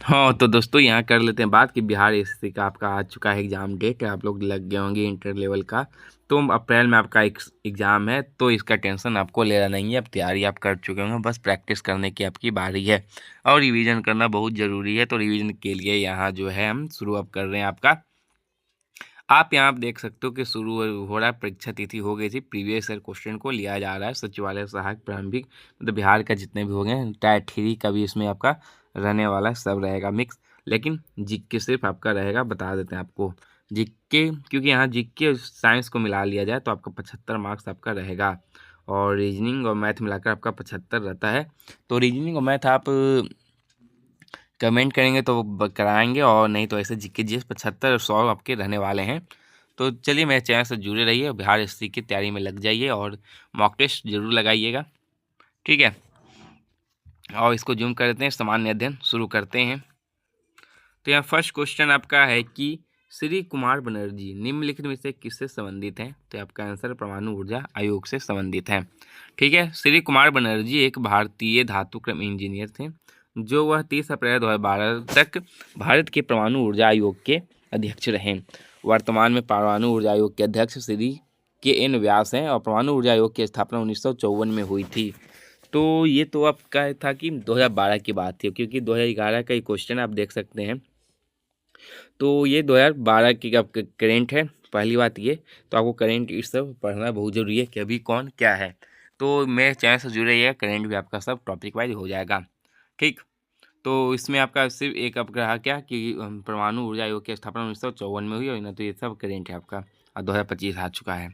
हाँ तो दोस्तों यहाँ कर लेते हैं बात कि बिहार एसएससी का आपका आ चुका है एग्ज़ाम डेट। आप लोग लग गए होंगे इंटर लेवल का। तो अप्रैल में आपका एक एग्ज़ाम है, तो इसका टेंशन आपको लेना नहीं है। अब तैयारी आप कर चुके होंगे, बस प्रैक्टिस करने की आपकी बारी है और रिवीजन करना बहुत ज़रूरी है। तो रिवीजन के लिए यहाँ जो है हम शुरू अब कर रहे हैं आपका। आप यहाँ आप देख सकते हो कि शुरू हो रहा है, परीक्षा तिथि हो गई थी। प्रीवियस ईयर क्वेश्चन को लिया जा रहा है। सचिवालय सहायक प्रारंभिक मतलब बिहार का जितने भी हो गए टायर 3 का भी इसमें आपका रहने वाला है, सब रहेगा मिक्स। लेकिन जीके सिर्फ आपका रहेगा, बता देते हैं आपको जीके, क्योंकि यहाँ जीके साइंस को मिला लिया जाए तो आपका 75 मार्क्स आपका रहेगा और रीजनिंग और मैथ मिलाकर आपका 75 रहता है। तो रीजनिंग और मैथ आप कमेंट करेंगे तो कराएंगे, और नहीं तो ऐसे जीके जीएस 75 और 100 आपके रहने वाले हैं। तो चलिए मेरे चैनल से जुड़े रहिए, बिहार एसएससी की तैयारी में लग जाइए और मॉक टेस्ट जरूर लगाइएगा, ठीक है। और इसको जूम कर देते हैं, सामान्य अध्ययन शुरू करते हैं। तो यहाँ फर्स्ट क्वेश्चन आपका है कि श्री कुमार बनर्जी निम्नलिखित में से किससे संबंधित हैं। तो आपका आंसर परमाणु ऊर्जा आयोग से संबंधित है, ठीक है। श्री कुमार बनर्जी एक भारतीय धातुक्रम इंजीनियर थे, जो वह 30 अप्रैल 2012 तक भारत के परमाणु ऊर्जा आयोग के अध्यक्ष रहे। वर्तमान में परमाणु ऊर्जा आयोग के अध्यक्ष श्री के एन व्यास हैं और परमाणु ऊर्जा आयोग की स्थापना 1954 में हुई थी। तो ये तो आपका था कि 2012 की बात थी, क्योंकि 2011 का ही क्वेश्चन आप देख सकते हैं। तो ये 2012 की आपका करेंट है। पहली बात ये, तो आपको करेंट इस सब पढ़ना बहुत ज़रूरी है कि अभी कौन क्या है। तो मेरे चैनल से जुड़े रहिएगा, करेंट भी आपका सब टॉपिक वाइज हो जाएगा, ठीक। तो इसमें आपका सिर्फ एक आपका रहा क्या कि परमाणु ऊर्जा आयोग की स्थापना 1954 में हुई, और ना तो ये सब करेंट है आपका, और 2025 आ चुका है।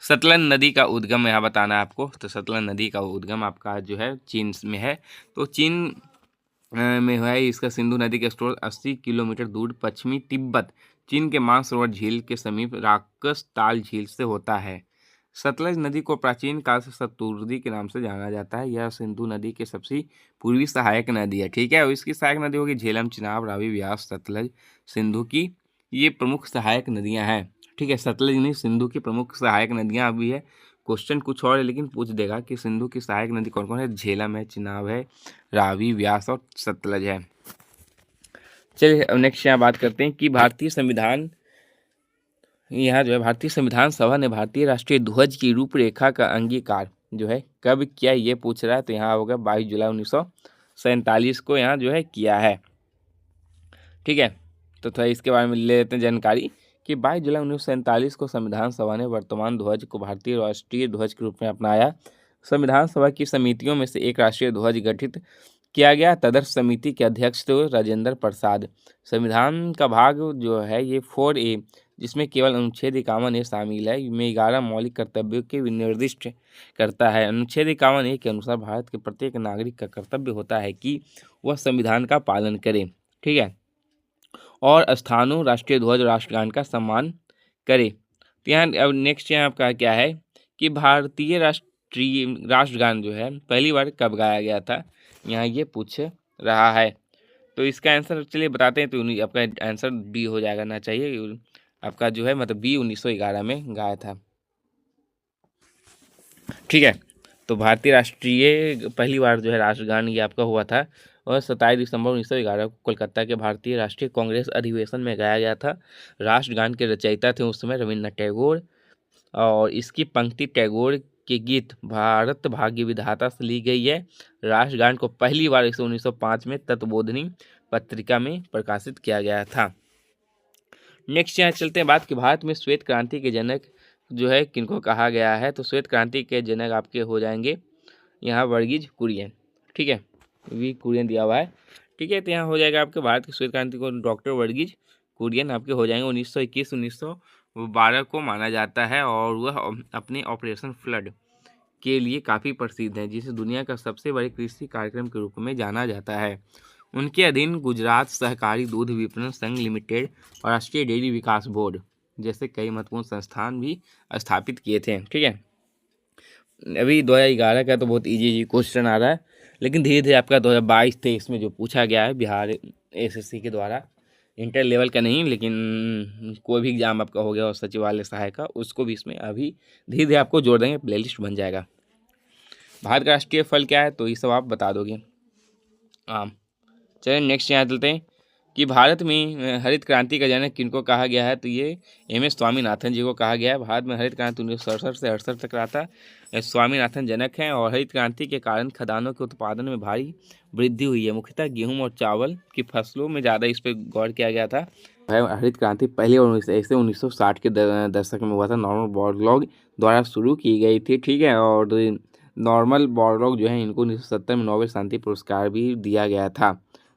सतलज नदी का उद्गम यहाँ बताना है आपको। तो सतलज नदी का उद्गम आपका जो है चीन में है। तो चीन में है इसका। सिंधु नदी के स्रोत 80 किलोमीटर दूर पश्चिमी तिब्बत चीन के मानसरोवर झील के समीप राकस ताल झील से होता है। सतलज नदी को प्राचीन काल से सतुर्दी के नाम से जाना जाता है। यह सिंधु नदी के सबसे पूर्वी सहायक नदी है, ठीक है। और इसकी सहायक नदी होगी झेलम, चिनाब, रावी, व्यास, सतलज, सिंधु की ये प्रमुख सहायक नदियां हैं, ठीक है। सतलज नहीं, सिंधु की प्रमुख सहायक नदियां अभी है। क्वेश्चन कुछ और है लेकिन पूछ देगा कि सिंधु की सहायक नदी कौन कौन है। झेलम है, चिनाब है, रावी, व्यास और सतलज है। चलिए अब नेक्स्ट यहाँ बात करते हैं कि भारतीय संविधान, यहाँ जो है भारतीय संविधान सभा ने भारतीय राष्ट्रीय ध्वज की रूपरेखा का अंगीकार जो है कब किया, ये पूछ रहा है। तो यहाँ होगा 22 जुलाई 1947 को यहाँ जो है किया है, ठीक है। तो थोड़ा इसके बारे में ले लेते हैं जानकारी कि 22 जुलाई 1947 को संविधान सभा ने वर्तमान ध्वज को भारतीय राष्ट्रीय ध्वज के रूप में अपनाया। संविधान सभा की समितियों में से एक राष्ट्रीय ध्वज गठित किया गया। तदर्थ समिति के अध्यक्ष थे राजेंद्र प्रसाद। संविधान का भाग जो है ये 4A, जिसमें केवल अनुच्छेद 51A शामिल है, में 11 मौलिक कर्तव्यों के निर्दिष्ट करता है। अनुच्छेद 51A के अनुसार भारत के प्रत्येक नागरिक का कर्तव्य होता है कि वह संविधान का पालन करे, ठीक है, और स्थानों, राष्ट्रीय ध्वज और राष्ट्रगान का सम्मान करे। तो यहाँ अब नेक्स्ट यहाँ आपका क्या है कि भारतीय राष्ट्रगान जो है पहली बार कब गाया गया था, यहाँ ये पूछ रहा है। तो इसका आंसर चलिए बताते हैं। तो आपका आंसर बी हो जाएगा ना चाहिए आपका जो है, मतलब बी 1911 में गाया था, ठीक है। तो भारतीय राष्ट्रीय पहली बार जो है राष्ट्रगान ये आपका हुआ था और 27 दिसंबर 1911 को कोलकाता के भारतीय राष्ट्रीय कांग्रेस अधिवेशन में गाया गया था। राष्ट्रगान के रचयिता थे उस समय रविन्द्रनाथ टैगोर, और इसकी पंक्ति टैगोर के गीत भारत भाग्य विधाता से ली गई है। राष्ट्रगान को पहली बार 1905 में तत्वबोधिनी पत्रिका में प्रकाशित किया गया था। नेक्स्ट यहाँ चलते हैं बात कि भारत में श्वेत क्रांति के जनक जो है किनको कहा गया है। तो श्वेत क्रांति के जनक आपके हो जाएंगे यहाँ वर्गीज कुरियन, ठीक है, वी कुरियन दिया हुआ है, ठीक है। तो यहाँ हो जाएगा आपके भारत की श्वेत क्रांति को डॉक्टर वर्गीज कुरियन आपके हो जाएंगे। 1921-1912 को माना जाता है और वह अपने ऑपरेशन फ्लड के लिए काफ़ी प्रसिद्ध है, जिसे दुनिया का सबसे बड़े कृषि कार्यक्रम के रूप में जाना जाता है। उनके अधीन गुजरात सहकारी दूध विपणन संघ लिमिटेड और राष्ट्रीय डेयरी विकास बोर्ड जैसे कई महत्वपूर्ण संस्थान भी स्थापित किए थे, ठीक है। अभी 2011 का तो बहुत इजी क्वेश्चन आ रहा है, लेकिन धीरे धीरे आपका 2022-23 में जो पूछा गया है बिहार एसएससी के द्वारा, इंटर लेवल का नहीं लेकिन कोई भी एग्जाम आपका हो गया और सचिवालय सहायक का, उसको भी इसमें अभी धीरे धीरे आपको जोड़ देंगे, प्लेलिस्ट बन जाएगा। भारत का राष्ट्रीय फल क्या है, तो ये सब आप बता दोगे आम। चलिए नेक्स्ट यहाँ चलते हैं कि भारत में हरित क्रांति का जनक किनको कहा गया है, तो ये एम.एस. स्वामीनाथन जी को कहा गया है। भारत में हरित क्रांति 1967 से 68 तक रहा था। स्वामीनाथन जनक हैं और हरित क्रांति के कारण खदानों के उत्पादन में भारी वृद्धि हुई है। मुख्यतः गेहूं और चावल की फसलों में ज़्यादा इस पर गौर किया गया था। हरित क्रांति पहले और ऐसे 1960 के दशक में हुआ था। नॉर्मन बोरलॉग द्वारा शुरू की गई थी, ठीक है। और नॉर्मन बोरलॉग जो है इनको 1970 में नोबेल शांति पुरस्कार भी दिया गया था,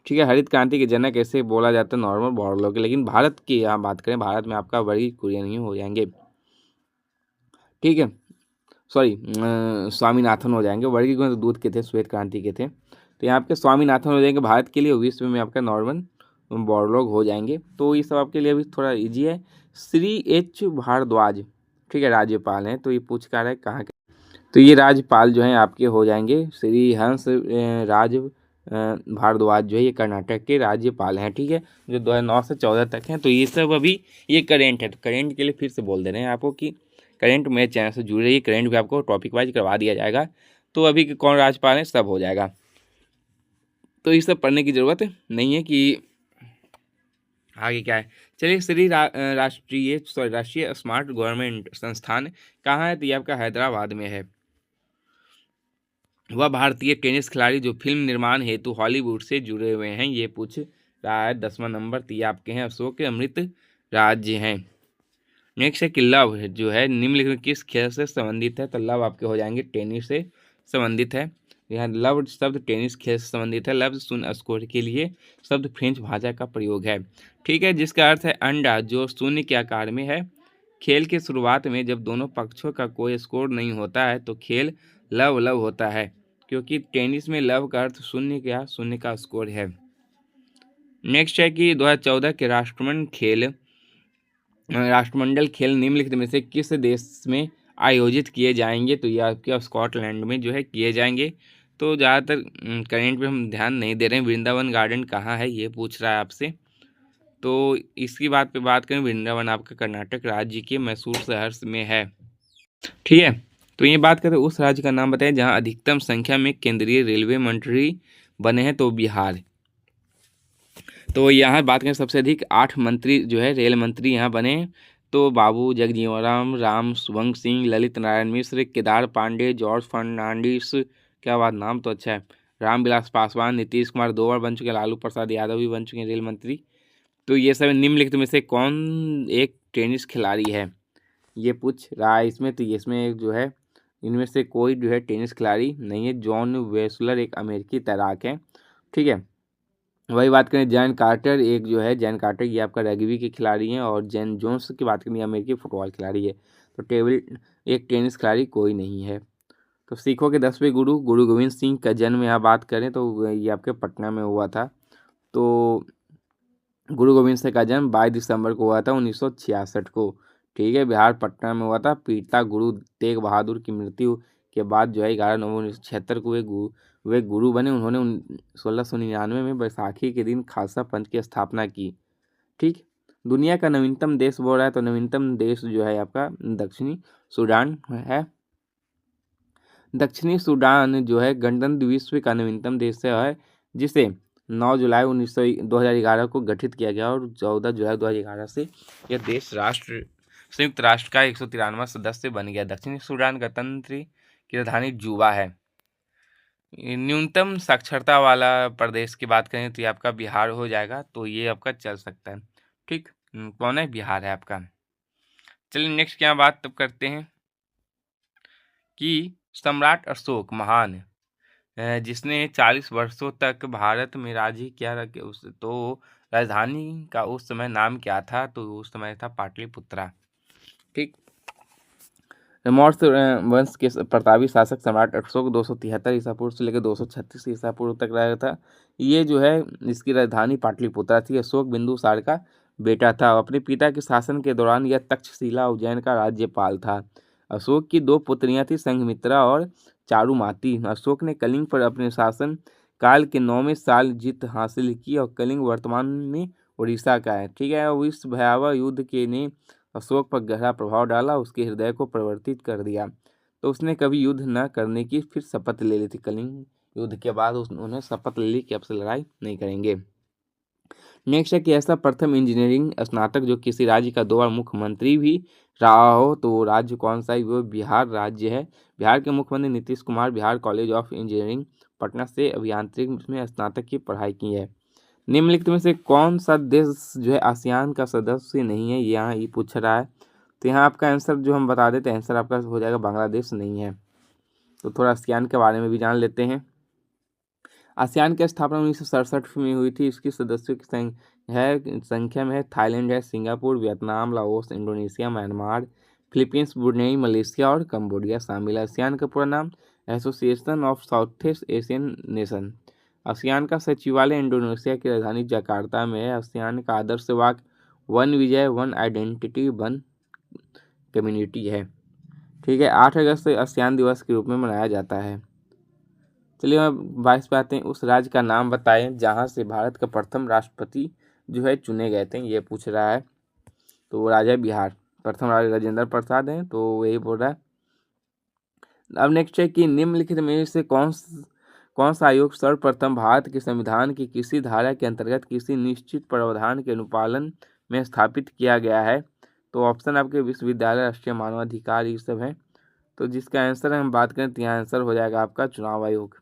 ठीक है। हरित क्रांति के जनक ऐसे बोला जाता है नॉर्मन बोरलॉग। लेकिन भारत की यहाँ बात करें, भारत में आपका वर्गीकरण ही हो जाएंगे, ठीक है। सॉरी, स्वामीनाथन हो जाएंगे। वर्गीकरण तो दूध के थे, श्वेत क्रांति के थे। तो यहाँ आपके स्वामीनाथन हो जाएंगे भारत के लिए। विश्व में आपका नॉर्मन बोरलॉग हो जाएंगे। तो ये सब आपके लिए अभी थोड़ा इजी है। श्री एच भारद्वाज, ठीक है, राज्यपाल हैं। तो ये पूछ कर रहा है कहाँ के, तो ये राज्यपाल जो हैं आपके हो जाएंगे श्री हंस राज भारद्वाज जो है ये कर्नाटक के राज्यपाल हैं, ठीक है, जो 2009 से 14 तक हैं। तो ये सब अभी ये करेंट है। तो करेंट के लिए फिर से बोल दे रहे हैं आपको कि करेंट मेरे चैनल से जुड़ रही है। करेंट भी आपको टॉपिक वाइज करवा दिया जाएगा। तो अभी कौन राज्यपाल है सब हो जाएगा। तो ये सब पढ़ने की ज़रूरत नहीं है कि आगे क्या है। चलिए, राष्ट्रीय स्मार्ट गवर्नमेंट संस्थान कहाँ है, तो ये आपका हैदराबाद में है। वह भारतीय टेनिस खिलाड़ी जो फिल्म निर्माण हेतु हॉलीवुड से जुड़े हुए हैं, ये पूछ रहा है। 10वां नंबर, तो ये आपके हैं अशोक के अमृत राज्य हैं। नेक्स्ट है कि लव जो है निम्नलिखित में किस खेल से संबंधित है, तो लव आपके हो जाएंगे टेनिस से संबंधित है। यहाँ लव शब्द टेनिस खेल से संबंधित है। लव शून्य स्कोर के लिए शब्द फ्रेंच भाषा का प्रयोग है, ठीक है, जिसका अर्थ है अंडा जो शून्य के आकार में है। खेल के शुरुआत में जब दोनों पक्षों का कोई स्कोर नहीं होता है तो खेल लव लव होता है, क्योंकि टेनिस में लव का अर्थ शून्य का स्कोर है। नेक्स्ट है कि 2014 के राष्ट्रमंडल खेल निम्नलिखित में से किस देश में आयोजित किए जाएंगे, तो ये आपके स्कॉटलैंड में जो है किए जाएंगे। तो ज़्यादातर करेंट पे हम ध्यान नहीं दे रहे हैं। वृंदावन गार्डन कहाँ है ये पूछ रहा है आपसे। तो इसकी बात करें, वृंदावन आपका कर्नाटक राज्य के मैसूर शहर में है, ठीक है। तो ये बात करें उस राज्य का नाम बताएं जहाँ अधिकतम संख्या में केंद्रीय रेलवे मंत्री बने हैं, तो बिहार। तो यहाँ बात करें सबसे अधिक 8 मंत्री जो है रेल मंत्री यहाँ बने, तो बाबू जगजीवन राम सुवंग सिंह, ललित नारायण मिश्र, केदार पांडे, जॉर्ज फर्नांडिस, क्या बात, नाम तो अच्छा है, रामविलास पासवान, नीतीश कुमार 2 बार बन चुके हैं, लालू प्रसाद यादव भी बन चुके हैं रेल मंत्री। तो ये सब निम्नलिखित में से कौन एक टेनिस खिलाड़ी है, ये पूछ रहा है इसमें। तो इसमें एक जो है इनमें से कोई जो है टेनिस खिलाड़ी नहीं है। जॉन वेस्लर एक अमेरिकी तैराक है, ठीक है। वही बात करें जैन कार्टर, एक जो है जैन कार्टर ये आपका रग्बी के खिलाड़ी हैं। और जैन जोन्स की बात करें अमेरिकी फुटबॉल खिलाड़ी है। तो टेबल एक टेनिस खिलाड़ी कोई नहीं है। तो सिखों के 10वें गुरु गुरु गोविंद सिंह का जन्म यहाँ बात करें तो ये आपके पटना में हुआ था। तो गुरु गोविंद सिंह का जन्म 22 दिसंबर को हुआ था 1966 को, ठीक है, बिहार पटना में हुआ था। पिता गुरु तेग बहादुर की मृत्यु के बाद जो है 11 नवंबर 1976 को वे गुरु बने। उन्होंने 1699 में बैसाखी के दिन खालसा पंथ की स्थापना की, ठीक। दुनिया का नवीनतम देश बोल रहा है, तो नवीनतम देश जो है आपका दक्षिणी सूडान है। दक्षिणी सूडान जो है गणतंत्र विश्व का नवीनतम देश है, जिसे 9 जुलाई 2011 को गठित किया गया और 14 जुलाई 2011 से यह देश संयुक्त राष्ट्र का 193वां सदस्य बन गया। दक्षिणी सूडान गणतंत्र की राजधानी जुबा है। न्यूनतम साक्षरता वाला प्रदेश की बात करें तो ये आपका बिहार हो जाएगा। तो ये आपका चल सकता है, ठीक। कौन है, बिहार है आपका। चलिए नेक्स्ट क्या बात तब करते हैं कि सम्राट अशोक महान जिसने 40 वर्षों तक भारत में राज्य किया रखे उस तो राजधानी का उस समय नाम क्या था, तो उस समय था पाटलिपुत्रा, ठीक। मौर्य वंश के प्रतापी शासक सम्राट अशोक 273 ईसा पूर्व से लेकर 236 ईसा पूर्व तक रहा था। ये जो है इसकी राजधानी पाटलिपुत्रा थी। अशोक बिंदुसार का बेटा था। अपने पिता के शासन के दौरान यह तक्षशिला उज्जैन का राज्यपाल था। अशोक की 2 पुत्रियां थी, संघमित्रा और चारुमाती। अशोक ने कलिंग पर अपने शासन काल के 9वें साल जीत हासिल की और कलिंग वर्तमान में उड़ीसा का है, ठीक है। और इस भयावह युद्ध के ने अशोक पर गहरा प्रभाव डाला, उसके हृदय को परिवर्तित कर दिया। तो उसने कभी युद्ध न करने की फिर शपथ ले ली थी। कलिंग युद्ध के बाद उन्होंने शपथ ले ली कि अब से लड़ाई नहीं करेंगे। नेक्स्ट है कि ऐसा प्रथम इंजीनियरिंग स्नातक जो किसी राज्य का 2 बार मुख्यमंत्री भी रहा हो, तो वो राज्य कौन सा है? वो बिहार राज्य है। बिहार के मुख्यमंत्री Nitish Kumar Bihar college of engineering Patna से अभियांत्रिकी में स्नातक की पढ़ाई की है। निम्नलिखित में से कौन सा देश जो है आसियान का सदस्य नहीं है? यहाँ ये पूछ रहा है, तो यहाँ आपका आंसर जो हम बता देते हैं, आंसर आपका हो जाएगा बांग्लादेश नहीं है। तो थोड़ा आसियान के बारे में भी जान लेते हैं। आसियान की स्थापना 1967 में हुई थी। इसकी सदस्यों की संख्या में है थाईलैंड है, Singapore, Vietnam, Laos, Indonesia, Myanmar, Philippines, Brunei, Malaysia और कंबोडिया शामिल है। आसियान का पूरा नाम association of south east Asian nation. ASEAN का सचिवालय इंडोनेशिया की राजधानी जकार्ता में है। आसियान का आदर्श वाक्य वन विजय वन आइडेंटिटी वन कम्युनिटी है। ठीक है, 8 अगस्त से आसियान दिवस के रूप में मनाया जाता है। चलिए अब 22 पे आते हैं। उस राज्य का नाम बताएं जहां से भारत का प्रथम राष्ट्रपति जो है चुने गए थे, ये पूछ रहा है। तो वो राज्य है बिहार। प्रथम राजा राजेंद्र प्रसाद हैं, तो यही बोल रहा है। अब नेक्स्ट है कि निम्नलिखित में से कौन सा आयोग सर्वप्रथम भारत के संविधान की किसी धारा के अंतर्गत किसी निश्चित प्रावधान के अनुपालन में स्थापित किया गया है? तो ऑप्शन आपके विश्वविद्यालय, राष्ट्रीय मानवाधिकार, ये सब है। तो जिसका आंसर हम बात करें तो यहाँ आंसर हो जाएगा आपका चुनाव आयोग।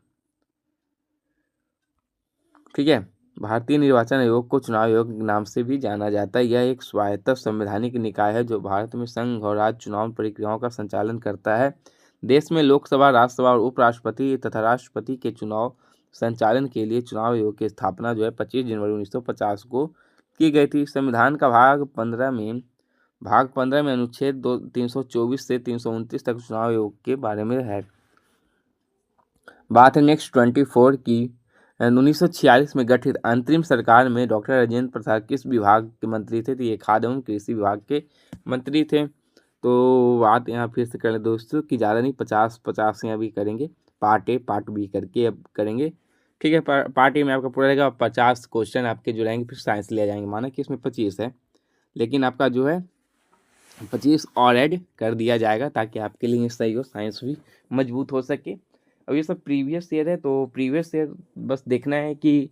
ठीक है, भारतीय निर्वाचन आयोग को चुनाव आयोग के नाम से भी जाना जाता है। यह एक स्वायत्त संवैधानिक निकाय है जो भारत में संघ और राज्य चुनाव प्रक्रियाओं का संचालन करता है। देश में लोकसभा, राज्यसभा और उपराष्ट्रपति तथा राष्ट्रपति के चुनाव संचालन के लिए चुनाव आयोग की स्थापना जो है 25 जनवरी 1950 को की गई थी। संविधान का भाग 15 में अनुच्छेद 324 से 329 तक चुनाव आयोग के बारे में है। बात है नेक्स्ट 24 की। 1946 में गठित अंतरिम सरकार में डॉक्टर राजेंद्र प्रसाद किस विभाग के मंत्री थे? तो ये खाद्य एवं कृषि विभाग के मंत्री थे। तो बात यहाँ फिर से कर ले दोस्तों कि ज़्यादा नहीं, 50 यहाँ भी करेंगे, पार्ट ए पार्ट बी करके अब करेंगे। ठीक है, पार्ट ए में आपका पूरा रहेगा 50 क्वेश्चन आपके जो रहेंगे, फिर साइंस ले जाएंगे। माना कि इसमें 25 है, लेकिन आपका जो है 25 और ऐड कर दिया जाएगा ताकि आपके लिए सही हो, साइंस भी मजबूत हो सके। अब ये सब प्रीवियस ईयर है, तो प्रीवियस ईयर बस देखना है कि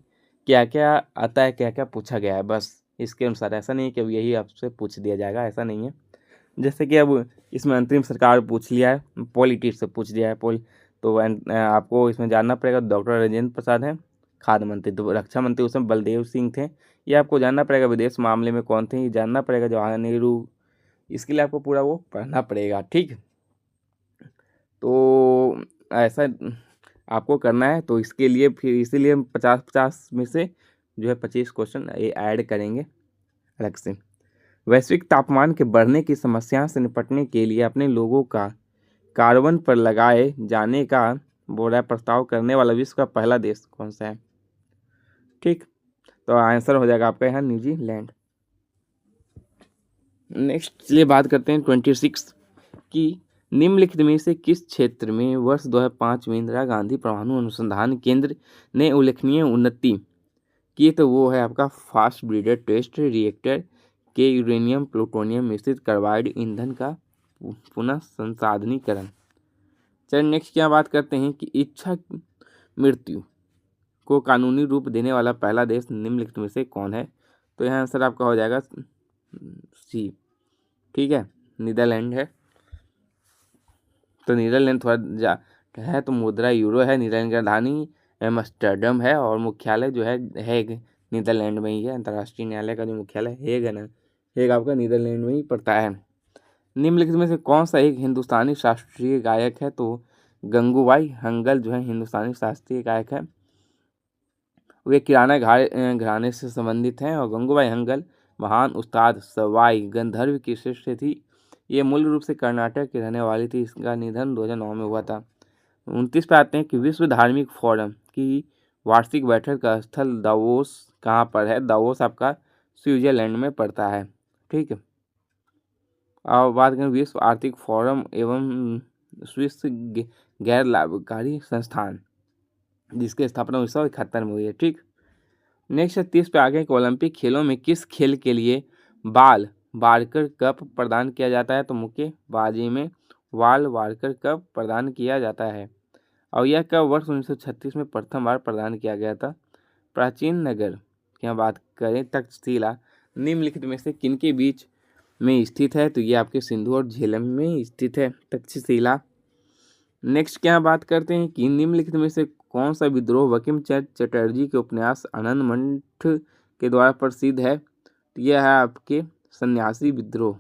क्या क्या आता है, क्या क्या पूछा गया है, बस इसके अनुसार। ऐसा नहीं है कि अब यही आपसे पूछ दिया जाएगा, ऐसा नहीं है। जैसे कि अब इसमें अंतरिम सरकार पूछ लिया है, पॉलिटिक्स से पूछ दिया है तो आपको इसमें जानना पड़ेगा। डॉक्टर राजेंद्र प्रसाद हैं खाद्य मंत्री, तो रक्षा मंत्री उसमें बलदेव सिंह थे, ये आपको जानना पड़ेगा। विदेश मामले में कौन थे, ये जानना पड़ेगा। जवाहरलाल नेहरू, इसके लिए आपको पूरा वो पढ़ना पड़ेगा। ठीक, तो ऐसा आपको करना है, तो इसके लिए फिर इसीलिए हम 50-50 में से जो है 25 क्वेश्चन ये ऐड करेंगे अलग से। वैश्विक तापमान के बढ़ने की समस्या से निपटने के लिए अपने लोगों का कार्बन पर लगाए जाने का बोरा प्रस्ताव करने वाला विश्व का पहला देश कौन सा है? ठीक, तो आंसर हो जाएगा आपका यहाँ न्यूजीलैंड। नेक्स्ट चलिए बात करते हैं 26 की। निम्नलिखित में से किस क्षेत्र में वर्ष 2005 में इंदिरा गांधी परमाणु अनुसंधान केंद्र ने उल्लेखनीय उन्नति की? तो वो है आपका फास्ट ब्रीडर टेस्ट रिएक्टर के यूरेनियम प्लूटोनियम मिश्रित कार्बाइड ईंधन का पुनः संसाधनीकरण। चलिए नेक्स्ट क्या बात करते हैं कि इच्छा मृत्यु को कानूनी रूप देने वाला पहला देश निम्नलिखित में से कौन है? तो यहाँ आंसर आपका हो जाएगा सी। ठीक है, नीदरलैंड है। तो नीदरलैंड थोड़ा है, तो मुद्रा यूरो है। नीदरलैंड की राजधानी एम्स्टर्डम है और मुख्यालय जो है हेग नीदरलैंड में ही है। अंतर्राष्ट्रीय न्यायालय का जो मुख्यालय हेग है ना, हेग आपका नीदरलैंड में ही पड़ता है। निम्नलिखित में से कौन सा एक हिंदुस्तानी शास्त्रीय गायक है? तो गंगूबाई हंगल जो है हिंदुस्तानी शास्त्रीय गायक है। वे किराना घराने से संबंधित हैं और गंगूबाई हंगल महान उस्ताद सवाई गंधर्व की शिष्य थी। ये मूल रूप से कर्नाटक की रहने वाली थी। इसका निधन 2009 में हुआ था। 29 पे आते हैं कि विश्व धार्मिक फोरम की वार्षिक बैठक का स्थल दावोस कहाँ पर है? दावोस आपका स्विट्जरलैंड में पड़ता है। ठीक है, अब बात करें विश्व आर्थिक फोरम एवं स्विस गैर लाभकारी संस्थान, जिसकी स्थापना 1971 में हुई है। ठीक, नेक्स्ट 30 पे आगे कि ओलंपिक खेलों में किस खेल के लिए बाल वारकर कप प्रदान किया जाता है? तो मुक्केबाजी में बाल वारकर कप प्रदान किया जाता है और यह कप वर्ष 1936 में प्रथम बार प्रदान किया गया था। प्राचीन नगर की बात करें, तक्षशिला निम्नलिखित में से किनके बीच में स्थित है? तो ये आपके सिंधु और झेलम में स्थित है तक्षशिला। नेक्स्ट क्या बात करते हैं कि निम्नलिखित में से कौन सा विद्रोह बंकिम चंद्र चटर्जी के उपन्यास आनंद मठ के द्वारा प्रसिद्ध है? तो यह है आपके सन्यासी विद्रोह।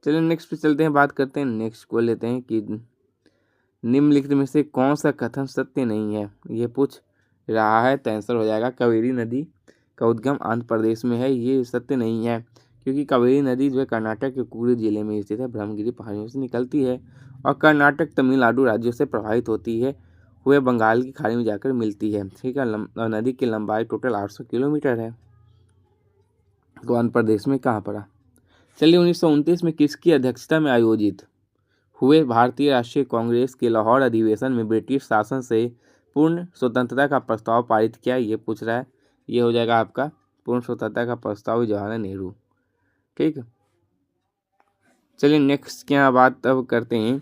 चलिए नेक्स्ट पे चलते हैं, बात करते हैं। नेक्स्ट को लेते हैं कि निम्नलिखित में से कौन सा कथन सत्य नहीं है? ये पूछ रहा है, तो आंसर हो जाएगा कावेरी नदी का उद्गम आंध्र प्रदेश में है। ये सत्य नहीं है, क्योंकि कावेरी नदी जो है कर्नाटक के कुर्ग जिले में स्थित है, ब्रह्मगिरी पहाड़ियों से निकलती है और कर्नाटक तमिलनाडु राज्यों से प्रभावित होती है हुए बंगाल की खाड़ी में जाकर मिलती है। ठीक है, नदी की लंबाई टोटल 800 किलोमीटर है। तो आंध्र प्रदेश में कहाँ पड़ा? चलिए 1929 में किसकी अध्यक्षता में आयोजित हुए भारतीय राष्ट्रीय कांग्रेस के लाहौर अधिवेशन में ब्रिटिश शासन से पूर्ण स्वतंत्रता का प्रस्ताव पारित किया? ये पूछ रहा है। ये हो जाएगा आपका पूर्ण स्वतंत्रता का प्रस्ताव जवाहरलाल नेहरू। ठीक है, चलिए नेक्स्ट क्या बात अब करते हैं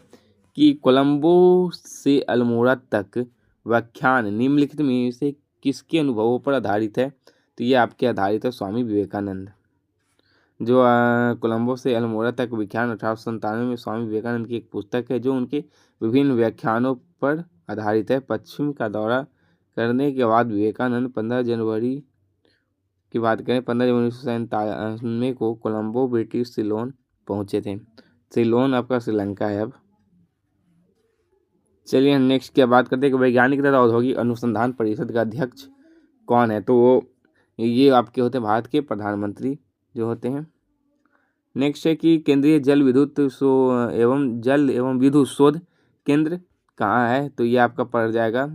कि कोलंबो से अल्मोड़ा तक व्याख्यान निम्नलिखित में से किसके अनुभवों पर आधारित है? तो ये आपके आधारित है स्वामी विवेकानंद। जो कोलंबो से अल्मोड़ा तक व्याख्यान 1897 में स्वामी विवेकानंद की एक पुस्तक है, जो उनके विभिन्न व्याख्यानों पर आधारित है। पश्चिम का दौरा करने के बाद विवेकानंद 15 जनवरी की बात करें, 15 जनवरी 1997 को कोलंबो ब्रिटिश सिलोन पहुंचे थे। सिलोन आपका श्रीलंका है अब। चलिए नेक्स्ट क्या बात करते हैं कि वैज्ञानिक तथा औद्योगिक अनुसंधान परिषद का अध्यक्ष कौन है? तो वो ये आपके होते हैं भारत के प्रधानमंत्री जो होते हैं। नेक्स्ट है कि केंद्रीय जल विद्युत एवं विद्युत शोध केंद्र कहाँ है? तो ये आपका पड़ जाएगा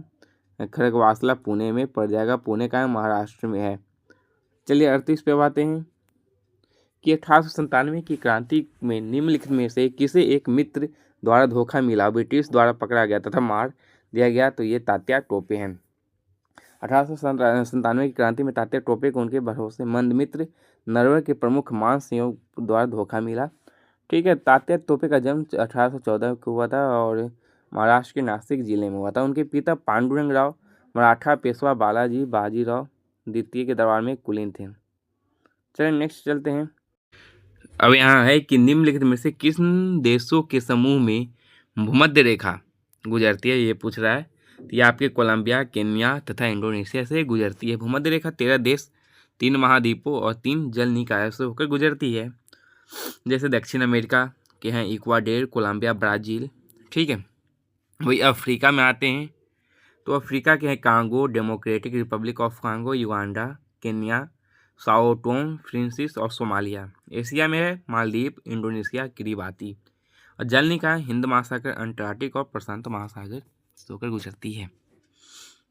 खड़गवासला, पुणे में पड़ जाएगा। पुणे का महाराष्ट्र में है। चलिए 38 पे आते हैं कि 1897 की क्रांति में निम्नलिखित में से किसे एक मित्र द्वारा धोखा मिला, ब्रिटिश द्वारा पकड़ा गया तथा मार दिया गया? तो ये तात्या टोपे हैं। 1897 की क्रांति में तात्या टोपे को उनके भरोसेमंद मित्र नरवर के प्रमुख मान सिंह द्वारा धोखा मिला। ठीक है, तात्या टोपे का जन्म 1814 को हुआ था और महाराष्ट्र के नासिक जिले में हुआ था। उनके पिता पांडुरंग राव मराठा पेशवा बालाजी बाजीराव द्वितीय के दरबार में कुलीन थे। चलिए नेक्स्ट चलते हैं। अब यहाँ है कि निम्नलिखित में से किस देशों के समूह में भूमध्य रेखा गुजरती है? ये पूछ रहा है। तो ये आपके कोलंबिया, केन्या तथा इंडोनेशिया से गुजरती है। भूमध्य रेखा 13 देश, 3 महाद्वीपों और 3 जल निकायों से होकर गुजरती है। जैसे दक्षिण अमेरिका के हैं इक्वाडोर, कोलंबिया, ब्राज़ील। ठीक है, वही अफ्रीका में आते हैं तो अफ्रीका के हैं Congo, democratic Republic of Congo, Uganda, Kenya, Sao Tomé, Francis और सोमालिया। एशिया में है मालदीव, इंडोनेशिया, किरिबाती। और जल निकाय हिंद महासागर, अंटार्कटिक और प्रशांत महासागर से होकर गुजरती है।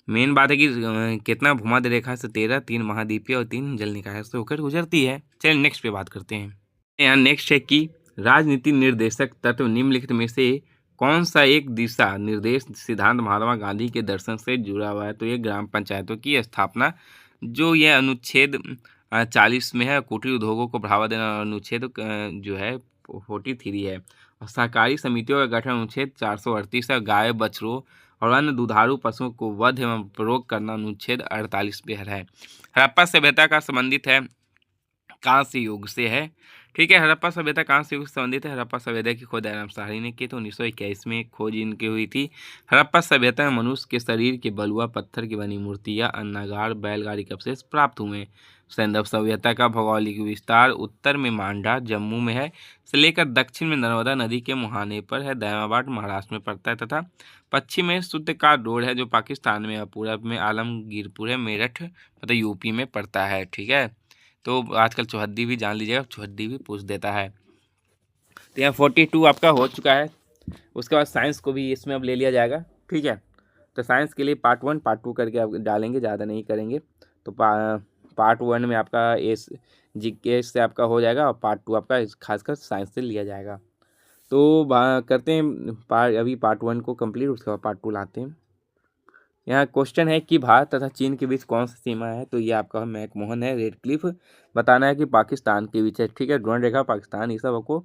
मेन बात है कि कितना भूमध्य रेखा से 13, 3 महाद्वीपीय और 3 जल निकाय से होकर गुजरती है। चलिए नेक्स्ट पे बात करते हैं। यहाँ नेक्स्ट है कि राजनीति निर्देशक तत्व निम्नलिखित में से कौन सा एक दिशा निर्देश सिद्धांत महात्मा गांधी के दर्शन से जुड़ा हुआ है? तो ये ग्राम पंचायतों की स्थापना, जो ये अनुच्छेद 40 में है। कुटीर उद्योगों को बढ़ावा देना अनुच्छेद जो है 43 है। और सहकारी समितियों का गठन अनुच्छेद 438 है। गाय, बछड़ों और अन्य दुधारू पशुओं को वध एवं प्रयोग करना अनुच्छेद 48 पे है। हड़प्पा सभ्यता का संबंधित है कांस्य युग से है। ठीक है, हड़प्पा सभ्यता कांस्य युग से संबंधित है। हड़प्पा सभ्यता की खोज दयाराम साहनी ने की तो 1921 में खोज इनकी हुई थी। हड़प्पा सभ्यता में मनुष्य के शरीर के बलुआ पत्थर की बनी मूर्तियां, अन्नागार, बैलगाड़ी के अवशेष प्राप्त हुए। सैंधव सभ्यता का भौगोलिक विस्तार उत्तर में मांडा जम्मू में है से लेकर दक्षिण में नर्मदा नदी के मुहाने पर है, दयामाबाद महाराष्ट्र में पड़ता है, तथा पश्चिम में शुद्धकार रोड है जो पाकिस्तान में है, पूरब में आलमगीरपुर है, मेरठ मतलब यूपी में पड़ता है। ठीक है, तो आजकल चौहद्दी भी जान लीजिएगा, चौहद्दी भी पूछ देता है। तो यहाँ 42 आपका हो चुका है। उसके बाद साइंस को भी इसमें अब ले लिया जाएगा। ठीक है, तो साइंस के लिए पार्ट 1 पार्ट 2 करके आप डालेंगे, ज़्यादा नहीं करेंगे। तो पार्ट 1 में आपका जीके से आपका हो जाएगा और पार्ट 2 आपका खासकर साइंस से लिया जाएगा। तो करते हैं अभी पार्ट 1 को कंप्लीट, उसके बाद पार्ट 2 लाते हैं। यहाँ क्वेश्चन है कि भारत तथा चीन के बीच कौन सी सीमा है? तो ये आपका मैकमोहन है। रेड क्लिफ बताना है कि पाकिस्तान के बीच है। ठीक है, ड्रोन रेखा पाकिस्तान, ये सब आपको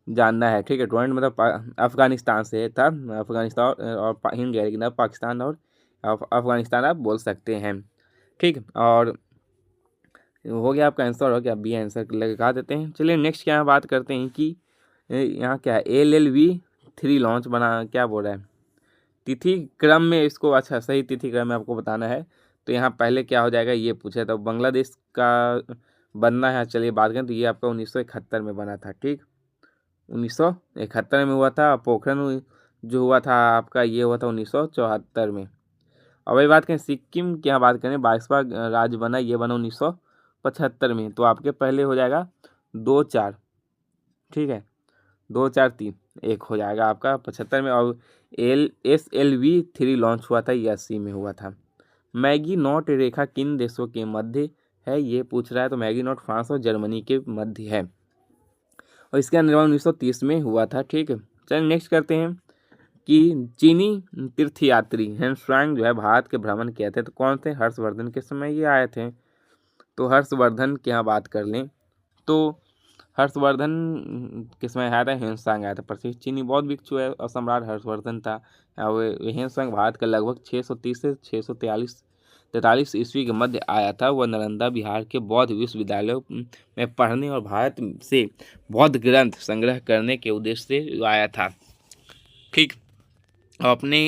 जानना है। ठीक है, ड्रोन मतलब अफगानिस्तान से था, अफगानिस्तान और हिंद गया, लेकिन अब पाकिस्तान और अफगानिस्तान आप बोल सकते हैं। ठीक। और हो गया आपका आंसर, हो गया बी आंसर लगा देते हैं। चलिए नेक्स्ट क्या बात करते हैं कि यहाँ क्या है, LLV3 लॉन्च बना, क्या बोल रहा है तिथि क्रम में इसको, अच्छा सही तिथि क्रम में आपको बताना है। तो यहाँ पहले क्या हो जाएगा ये पूछा, तो बांग्लादेश का बनना है। चलिए बात करें तो ये आपका 1971 में बना था। ठीक, 1971 में हुआ था। पोखरण जो हुआ था आपका ये हुआ था 1974 में। और वही बात करें सिक्किम की, यहाँ बात करें 22वां राज्य बना, ये बना 1975 में। तो आपके पहले हो जाएगा 2-4, ठीक है, 2-4-3 एक हो जाएगा आपका 75 में। और SLV3 लॉन्च हुआ था, ये 80 में हुआ था। मैगी नोट रेखा किन देशों के मध्य है, ये पूछ रहा है। तो मैगी नोट फ्रांस और जर्मनी के मध्य है, और इसका निर्माण 1930 में हुआ था। ठीक है, चलिए नेक्स्ट करते हैं कि चीनी तीर्थयात्री हेनस्वांग जो है भारत के भ्रमण किए थे, तो कौन थे, हर्षवर्धन के समय ये आए थे। तो हर्षवर्धन की यहाँ बात कर लें तो हर्षवर्धन के समय आया था, हेनस्वांग आया था। प्रसिद्ध चीनी बौद्ध भिक्षु है और सम्राट हर्षवर्धन था। हेनस्वांग भारत के लगभग 630 से 643 ईस्वी के मध्य आया था। वह नालंदा बिहार के बौद्ध विश्वविद्यालयों में पढ़ने और भारत से बौद्ध ग्रंथ संग्रह करने के उद्देश्य से आया था। ठीक,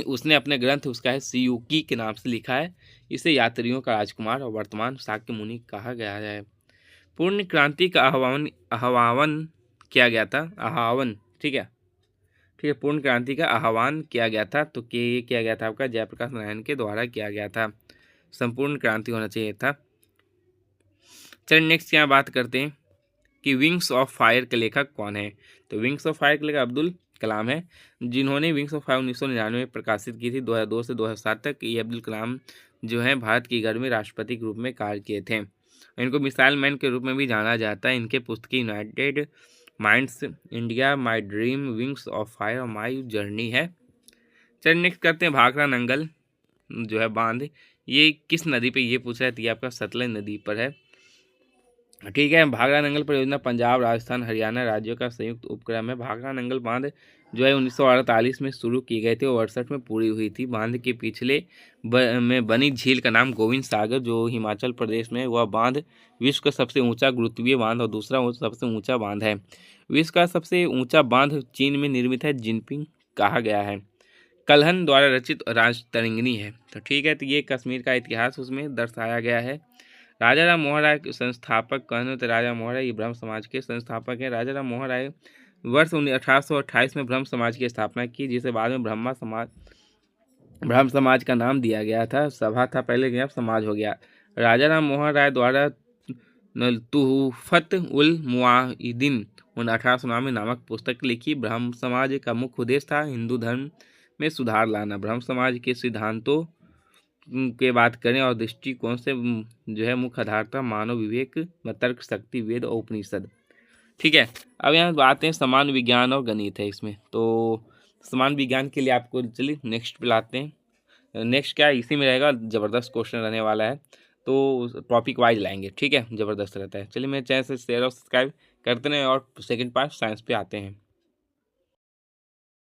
उसने अपने ग्रंथ उसका है सियूकी के नाम से लिखा है। इसे यात्रियों का राजकुमार और वर्तमान शाक्य मुनि कहा गया है। पूर्ण क्रांति का आह्वान किया गया था, आह्वान, ठीक है, ठीक है, पूर्ण क्रांति का आह्वान किया गया था। तो ये किया गया था आपका जयप्रकाश नारायण के द्वारा किया गया था। संपूर्ण क्रांति होना चाहिए था। चलिए नेक्स्ट यहाँ बात करते हैं कि विंग्स ऑफ फायर के लेखक कौन है। तो विंग्स ऑफ फायर के लेखक अब्दुल कलाम है, जिन्होंने विंग्स ऑफ फायर 1999 में प्रकाशित की थी। 2002 से 2007 तक ये अब्दुल कलाम जो है भारत की 11वीं राष्ट्रपति के रूप में कार्य किए थे। इनको मिसाइल मैन के रूप में भी जाना जाता है। इनके पुस्तक United minds, India, my dream, wings of fire और माई जर्नी है। चलिए नेक्स्ट करते हैं भाखड़ा नंगल जो है बांध, ये किस नदी पे ये पूछा है, तो ये आपका सतलज नदी पर है। ठीक है, भाखड़ा नंगल परियोजना पंजाब, राजस्थान, हरियाणा राज्यों का संयुक्त उपक्रम है। भाखड़ा नंगल बांध जो है 1948 में शुरू की गई थी और 68 में पूरी हुई थी। बांध के पिछले में बनी झील का नाम गोविंद सागर जो हिमाचल प्रदेश में, वह बांध विश्व का सबसे ऊंचा गुरुत्वीय बांध और दूसरा सबसे ऊंचा बांध है। विश्व का सबसे ऊंचा बांध चीन में निर्मित है, जिनपिंग कहा गया है। कल्हन द्वारा रचित राजतरंगिणी है। तो ठीक है, तो ये कश्मीर का इतिहास उसमें दर्शाया गया है। राजा राम मोहन राय के संस्थापक कौन है, तो राजा मोहन राय ब्रह्म समाज के संस्थापक हैं। राजा राम मोहन राय वर्ष 1828 में ब्रह्म समाज की स्थापना की, जिसे बाद में ब्रह्म समाज का नाम दिया गया था। सभा था पहले, अब समाज हो गया। राजा राम मोहन राय द्वारा तुहफत उल मुआहिदीन 1809 में नामक पुस्तक लिखी। ब्रह्म समाज का मुख्य उद्देश्य था हिंदू धर्म में सुधार लाना। ब्रह्म समाज के सिद्धांतों के बात करें और दृष्टिकोण से जो है मुख्य आधार था मानव विवेक, तर्क शक्ति, वेद और उपनिषद। ठीक है, अब यहाँ बात है समान विज्ञान और गणित है इसमें। तो समान विज्ञान के लिए आपको चलिए नेक्स्ट पे लाते हैं। नेक्स्ट क्या इसी में रहेगा, ज़बरदस्त क्वेश्चन रहने वाला है, तो टॉपिक वाइज लाएंगे। ठीक है, ज़बरदस्त रहता है। चलिए मेरे चैनल से शेयर और सब्सक्राइब करते रहें और सेकंड पार्ट साइंस पे आते हैं।